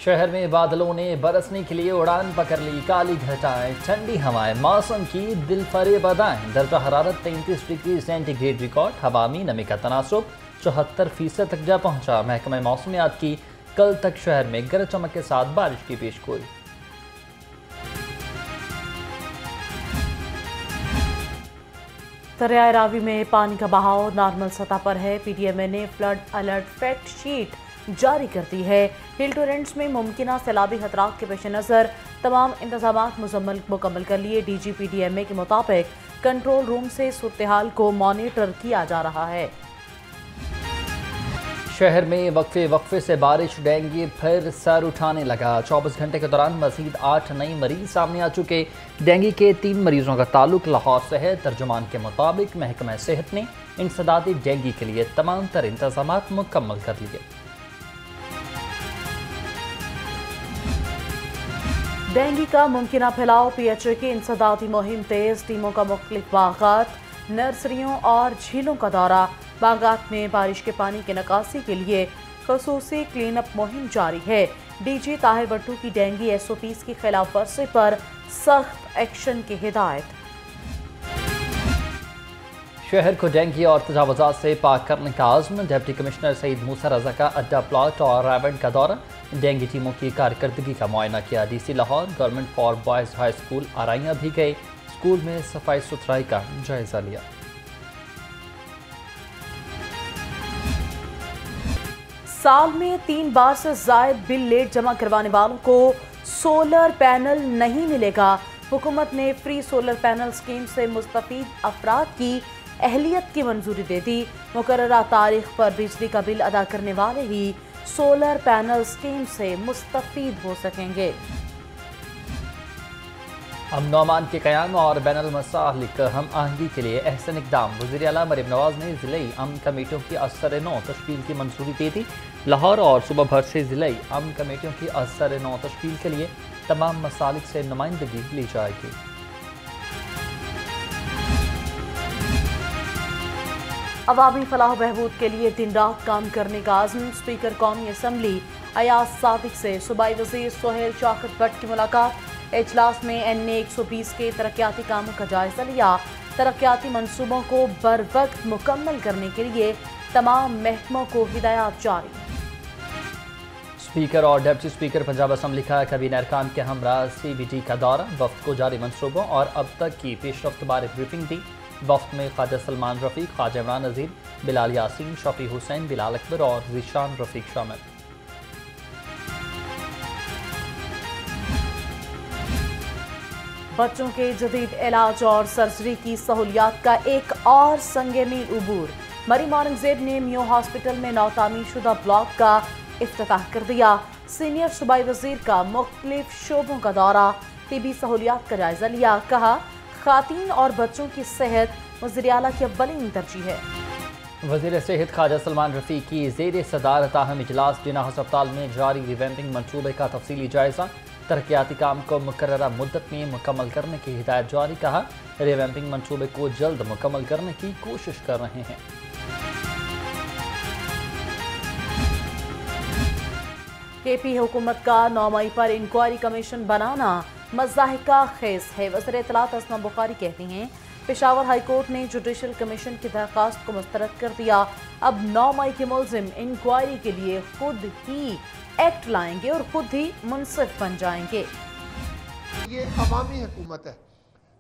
शहर में बादलों ने बरसने के लिए उड़ान पकड़ ली। काली घटाएं, ठंडी हवाएं, मौसम की दिलफरेब अदाएं। दर्जा हरारत 33 डिग्री सेंटीग्रेड रिकॉर्ड। हवा में नमी का तनासुब 74% तक जा पहुंचा। महकमा मौसमियात की कल तक शहर में गरज चमक के साथ बारिश की पेशगोई। दरियाए रावी में पानी का बहाव नॉर्मल सतह पर है। पीडीएमए ने फ्लड अलर्ट फैक्ट शीट जारी कर दी है। हिल टोरेंट्स में मुमकिन सैलाबी खतरात के पेश नज़र तमाम इंतजाम मुकम्मल कर लिए। डीजी पीडीएमए के मुताबिक कंट्रोल रूम से सूरत हाल को मॉनिटर किया जा रहा है। शहर में वक्फे से बारिश डेंगू फिर सर उठाने लगा। 24 घंटे के दौरान मजीद 8 नए मरीज सामने आ चुके। डेंगू के 3 मरीजों का ताल्लुक लाहौर से है। तर्जुमान के मुताबिक महकमा सेहत ने इंसदादी डेंगू के लिए तमाम तर इंतजाम मुकम्मल कर लिए। डेंगू का मुमकिन फैलाव, पीएचए की इंसदादी मुहिम तेज। टीमों का मुख्तलिफ बागात, नर्सरियों और झीलों का दौरा। बागात में बारिश के पानी की निकासी के लिए खसूसी क्लीन अप मुहिम जारी है। डीजी ताहिर भट्टू की डेंगू SOPs की खिलाफ वर्जी पर सख्त एक्शन की हिदायत। शहर को डेंगू और तजावुजात से पाक करने का आज़्म। डिप्टी कमिश्नर सईद मूसा रजा का अड्डा प्लाट और रेवेंट का दौरा। डेंगू टीमों की कारकर्दगी का मुआयना किया। DC Lahore government for boys high school आराइयां भी गए। स्कूल में सफाई सुथराई का जायजा लिया। साल में 3 बार से जायद बिल लेट जमा करवाने वालों को सोलर पैनल नहीं मिलेगा। हुकूमत ने फ्री सोलर पैनल स्कीम से मुस्तफीद अफराद की अहलियत की मंजूरी दे दी। मुकर्ररा तारीख पर बिजली का बिल अदा करने वाले ही सोलर पैनल स्कीम से मुस्तफीद हो सकेंगे। अमन अमान के क़याम और बैनुल मसालिक हम आहंगी के लिए अहसन इक़दाम। वज़ीर आला मरीम नवाज ने ज़िले अमन कमेटियों की असर-ए-नौ तश्कील की मंजूरी दे दी। लाहौर और सूबा भर से ज़िले अमन कमेटियों की असर-ए-नौ तश्कील के लिए तमाम मसालिक से नुमाइंदगी ली जाएगी। अवामी फलाह बहबूद के लिए दिन रात काम करने का आज़म। स्पीकर कौमी असम्बली अयाज सादिक से सूबाई वज़ीर सोहेल शौकत भट्ट की मुलाकात। इजलास में NA 120 के तरक्याती कामों का जायजा लिया। तरक्याती मंसूबों को बर वक्त मुकम्मल करने के लिए तमाम महकमों को हिदायत जारी। स्पीकर और डिप्टी स्पीकर पंजाब असम्बली का कबीना अरकान के हमरा CBD का दौरा। वफ्द को जारी मंसूबों और अब तक की पेशरफ्त बारे ब्रीफिंग दी। वफ्द में ख्वाजा सलमान रफ़ीक, ख्वाजा इमरान नज़ीर, बिलाल यासीन, शफी हुसैन, बिलाल अकबर और ज़ीशान रफ़ीक शामिल। बच्चों के जदीद इलाज और सर्जरी की सहूलियात का एक और संगे मील उबूर। मरी औरंगजेब ने मियो हॉस्पिटल में नौतामीर शुदा ब्लॉक का इफ्तिताह कर दिया। सीनियर सूबाई वजीर का मुख्तलिफ शोबों का दौरा। तिबी सहूलियात का जायजा लिया। कहा खातीन और बच्चों की सेहत वज़ीर आला की अव्वलीन तरजीह है। वज़ीर सेहत ख्वाजा सलमान रफ़ीक की ज़ेर सदारत अहम इजलास। जिना अस्पताल में जारी रिवैम्पिंग मनसूबे का तफसीली जायजा। तरक्याती काम को मुकर्ररा मुद्दत में मुकम्मल करने की हिदायत जारी। कहा रिवैम्पिंग मनसूबे को जल्द मुकम्मल करने की कोशिश कर रहे हैं। KP हुकूमत का 9 मई पर इंक्वायरी कमीशन बनाना मज़ाहिका खेज है। वज़ीर इत्तलात अस्मा बुखारी कहती हैं पेशावर हाई कोर्ट ने जुडिशल कमीशन की दरख्वास्त को मुस्तरद कर दिया। अब 9 मई के मुल्जिम इंक्वायरी के लिए खुद ही एक्ट लाएंगे और खुद ही मुनसिफ बन जाएंगे। ये अवामी हुकूमत है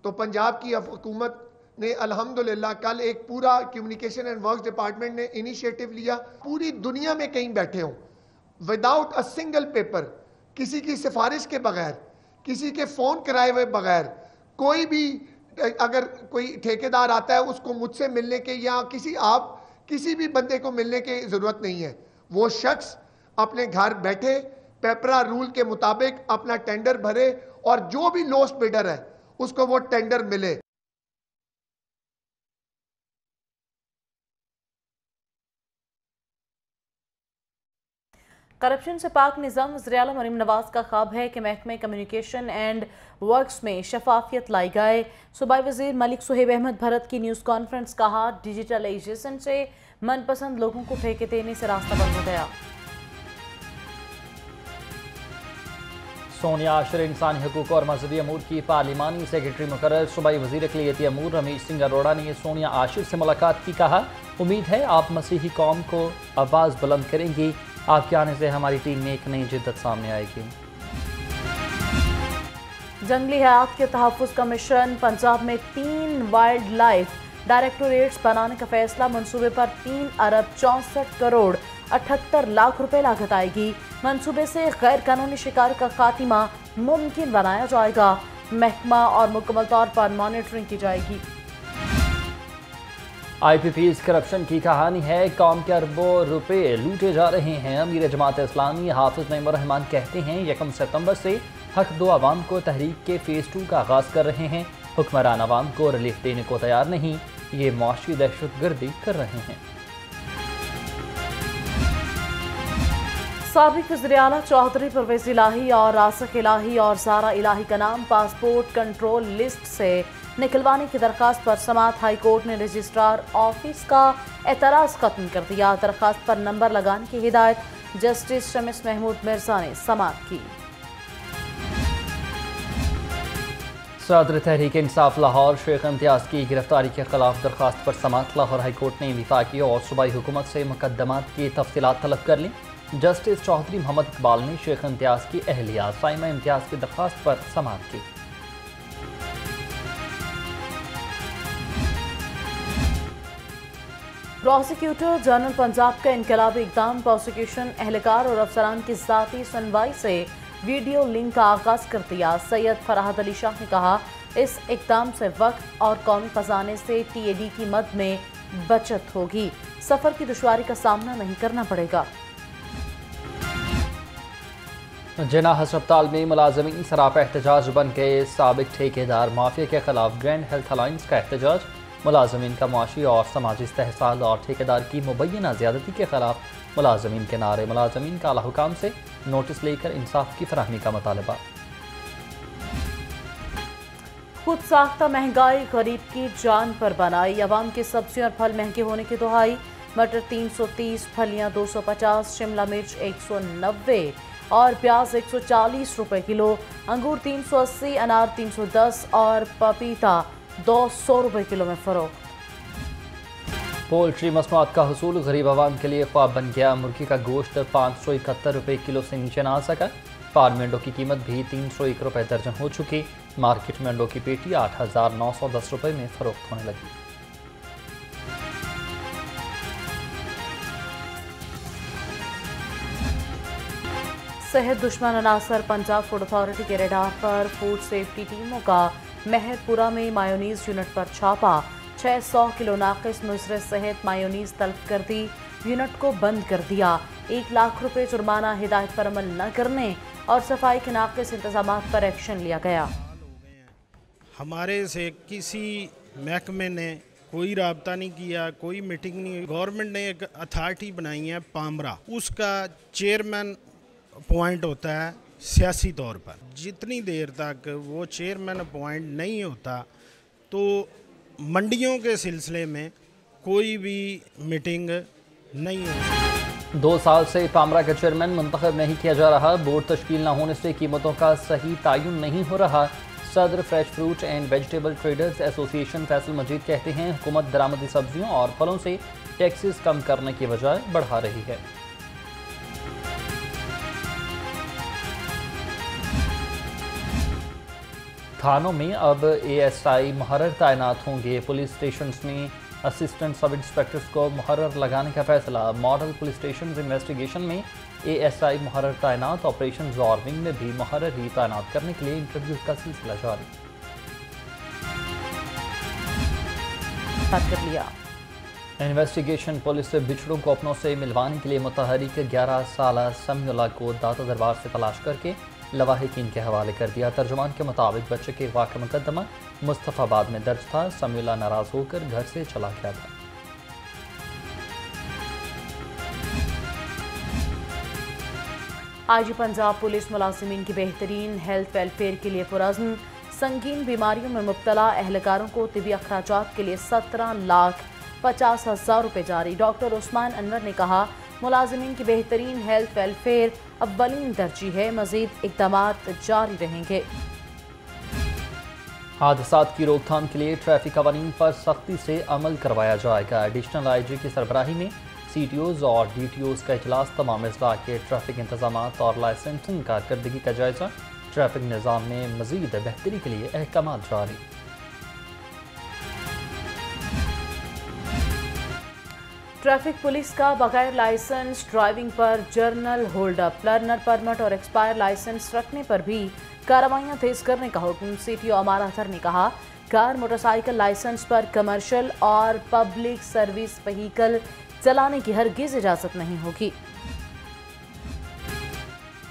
तो पंजाब की हुकूमत ने अल्हम्दुलिल्लाह कल एक पूरा कम्युनिकेशन एंड वर्क्स डिपार्टमेंट ने इनिशिएटिव लिया। पूरी दुनिया में कहीं बैठे हों विदाउट अ सिंगल पेपर, किसी की सिफारिश के बगैर, किसी के फ़ोन कराए हुए बगैर, कोई भी अगर कोई ठेकेदार आता है उसको मुझसे मिलने के या किसी भी बंदे को मिलने की ज़रूरत नहीं है। वो शख्स अपने घर बैठे पेपरा रूल के मुताबिक अपना टेंडर भरे और जो भी लोस्ट बिडर है उसको वो टेंडर मिले। करप्शन से पाक निज़ाम। वज़ीर आला मरीम नवाज का ख्वाब है कि महकमे कम्युनिकेशन एंड वर्क्स में शफाफियत लाई जाए। सूबाई वज़ीर मलिक सुहेब अहमद भरत की न्यूज़ कॉन्फ्रेंस। कहा डिजिटलाइजेशन से मनपसंद लोगों को ठेके देने से रास्ता बंद हो गया। सोनिया आशिर इंसानी हकूक़ और मजहबी अमूर की पार्लिमानी सेक्रेटरी मुकर्रर। सूबाई वज़ीर अक़लियती अमूर रमेश सिंह अरोड़ा ने सोनिया आशिर से मुलाकात की। कहा, उम्मीद है आप मसीही कौम को आवाज़ बुलंद करेंगी। आपके आने से हमारी टीम में एक नई जिद्दत सामने आएगी। जंगली हयात के तहफ़्फ़ुज़ कमीशन पंजाब में 3 वाइल्ड लाइफ डायरेक्टोरेट्स बनाने का फैसला। मंसूबे पर 3 अरब 64 करोड़ 78 लाख रुपए लागत आएगी। मंसूबे से गैर कानूनी शिकार का खात्मा मुमकिन बनाया जाएगा। महकमा और मुकम्मल तौर पर मॉनिटरिंग की जाएगी। IPP's करप्शन की कहानी है। कौम के अरबों रुपए लूटे जा रहे हैं। अमीर जमात इस्लामी हाफिज नईमुर रहमान कहते हैं 1 सितंबर से हक दो आवाम को तहरीक के फेज़ 2 का आगाज़ कर रहे हैं। हुक्मरान आवाम को रिलीफ देने को तैयार नहीं, ये मुआशी दहशतगर्दी कर रहे हैं। साबिक वज़ीर-ए-आला चौधरी परवेज़ इलाही और रासिक इलाही और सारा इलाही का नाम पासपोर्ट कंट्रोल लिस्ट से निकलवाने की दरखास्त पर समात हाई कोर्ट ने रजिस्ट्रार ऑफिस का एतराज़ खत्म कर दिया। दरखास्त पर नंबर लगाने की हिदायत जस्टिस शमीस महमूद मिर्जा ने समात की। सदर तहरीक इंसाफ लाहौर शेख इम्तियाज़ की गिरफ्तारी के खिलाफ दरखास्त पर समात लाहौर हाई कोर्ट ने वफाकी और सूबाई हुकूमत से मुकदमात की तफसीलात तलब कर ली। जस्टिस चौधरी मोहम्मद इकबाल ने शेख इम्तियाज़ की अहलिया साइमा इम्तियाज़ की दरखास्त पर समात की। प्रोसिक्यूटर जनरल पंजाब का इनकलाबी इक़दाम प्रोसिक्यूशन एहलकार और अफसरान की ज़ाती सुनवाई से वीडियो लिंक का आगाज़ कर दिया। सैयद फराहत अली शाह ने कहा, इस इक़दाम से वक्त और कौमी खजाने से TAD की मद में बचत होगी। सफ़र की दुश्वारी का सामना नहीं करना पड़ेगा। जिना अस्पताल में मुलाजमीन सरापा एहतजाज बन गए। साबिक ठेकेदार माफिया के खिलाफ ग्रैंड हेल्थ अलायंस का एहतजाज। मुलाजमीन का मुआशी और समाजी इस्तेहसाल और ठेकेदार की मुबैना ज़्यादती के खिलाफ मुलाजमीन के नारे। मुलाजमीन का आला हुकाम से नोटिस लेकर इंसाफ की फराहमी का मुतालबा। खुद साख्ता महंगाई गरीब की जान पर बनाई। अवाम की सब्जियां और फल महंगे होने की दुहाई। मटर 330, फलियां 250, शिमला मिर्च 190 और प्याज 140 रुपए किलो। अंगूर 380, अनार 310 और पपीता 200 रुपए किलो में फरोख्त। पोल्ट्री मसनूआत का हसूल गरीब आवाम के लिए ख्वाब बन गया। मुर्गी का गोश्त 571 रुपये किलो से नीचे ना आ सका। फार्म में अंडों की कीमत भी 301 रुपये दर्जन हो चुकी। मार्केट में अंडों की पेटी 8,910 रुपये में फरोख्त होने लगी। सेहत दुश्मन अनासर। पंजाब फूड अथॉरिटी के रेडार पर फूड सेफ्टी टीमों का मेहरपुरा में मायोनीज यूनिट पर छापा। 600 किलो नाकिस मुजर सेहत मायोनीज तलब कर दी। यूनिट को बंद कर दिया। 1 लाख रुपए जुर्माना। हिदायत पर अमल न करने और सफाई के नाकिस इंतजाम पर एक्शन लिया गया। हमारे से किसी महकमे ने कोई राब्ता नहीं किया, कोई मीटिंग नहीं। गवर्नमेंट ने एक अथॉरिटी बनाई है पामरा, उसका चेयरमैन अपॉइंट होता है सियासी तौर पर। जितनी देर तक वो चेयरमैन अपॉइंट नहीं होता तो मंडियों के सिलसिले में कोई भी मीटिंग नहीं हो सकती। 2 साल से पामरा का चेयरमैन मुंतखब नहीं किया जा रहा। बोर्ड तश्कील न होने से कीमतों का सही तयन नहीं हो रहा। सदर fresh fruit and vegetable traders association Faisal Majeed कहते हैं हुकूमत दरामदी सब्जियों और फलों से टैक्सेस कम करने की बजाय बढ़ा रही है। थानों में अब ASI मुहर्रर तैनात होंगे। पुलिस स्टेशन में असिस्टेंट सब इंस्पेक्टर्स को मुहर्रर लगाने का फैसला। मॉडल पुलिस स्टेशन इन्वेस्टिगेशन में ASI मुहर्रर तैनात। ऑपरेशन और विंग में भी मुहर्रर ही तैनात करने के लिए इंटरव्यू का सिलसिला जारी कर लिया। इन्वेस्टिगेशन पुलिस से बिछड़ों को अपनों से मिलवाने के लिए मुतहरिक 11 साल समीउल्लाह को दाता दरबार से तलाश करके लवाहिकीन के हवाले कर दिया। तर्जुमान के मुताबिक बच्चे के अगवा का मुकदमा मुस्तफ़ाबाद में दर्ज था। समीउल्लाह नाराज होकर घर से चला गया था। IG पंजाब पुलिस मुलाजिमीन की बेहतरीन हेल्थ वेलफेयर के लिए पुरज़्म। संगीन बीमारियों में मुब्तला एहलकारों को तिबी अखराजात के लिए 17,50,000 रुपये जारी। डॉक्टर उस्मान अनवर ने कहा, मुलाजिमीन की बेहतरीन हेल्थ वेलफेयर अव्वलीन तरजीह है। मजीद इक़दामात जारी रहेंगे। हादसात की रोकथाम के लिए ट्रैफिक कवानीन पर सख्ती से अमल करवाया जाएगा। एडिशनल IG की सरबराही में CTOs और DTOs का इजलास। तमाम अजला के ट्रैफिक इंतजाम और लाइसेंसिंग कारकर्दगी का जायजा। ट्रैफिक निज़ाम में मज़ीद बेहतरी के लिए अहकाम जारी। ट्रैफिक पुलिस का बगैर लाइसेंस ड्राइविंग पर जर्नल होल्डअप, लर्नर परमिट और एक्सपायर लाइसेंस रखने पर भी कार्रवाइयां तेज करने का हुक्म। CTO अमारा अतर ने कहा, कार मोटरसाइकिल लाइसेंस पर कमर्शियल और पब्लिक सर्विस व्हीकल चलाने की हरगिज इजाज़त नहीं होगी।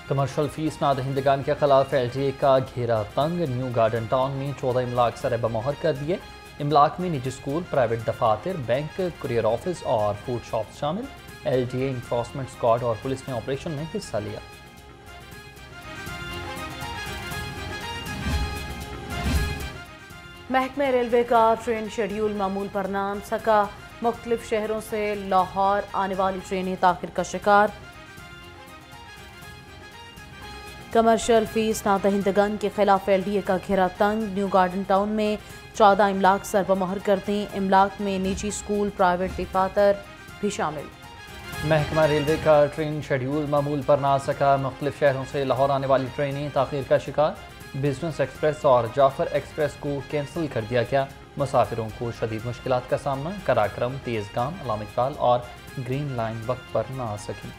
कमर्शियल फीस नादहिंदगान के खिलाफ LGA का घेरा तंग। न्यू गार्डन टाउन में 14 इमलाक सरे बमोहर कर दिए। इमलाक में निजी स्कूल, प्राइवेट दफातर, बैंक, कुरियर ऑफिस और फूड शॉप्स शामिल। LGA इंफोर्समेंट स्क्वाड और पुलिस ने ऑपरेशन में हिस्सा लिया। महकमे रेलवे का ट्रेन शेड्यूल मामूल पर ना आन सका। मुख्तलिफ शहरों से लाहौर आने वाली ट्रेनें ताखिर का शिकार। कमर्शियल फीस नादहिंदगान के खिलाफ LDA का घेरा तंग। न्यू गार्डन टाउन में 14 इमलाक सर बमोहर कर दी। इमलाक में निजी स्कूल, प्राइवेट दफातर भी शामिल। महकमा रेलवे का ट्रेन शेड्यूल मामूल पर ना आ सका। मुख्तलिफ शहरों से लाहौर आने वाली ट्रेनें ताखिर का शिकार। बिजनेस एक्सप्रेस और जाफर एक्सप्रेस को कैंसिल कर दिया गया। मुसाफिरों को शदीद मुश्किलात का सामना। कराक्रम, तेज़गाम, अलामा इकबाल और ग्रीन लाइन वक्त पर ना आ सकी।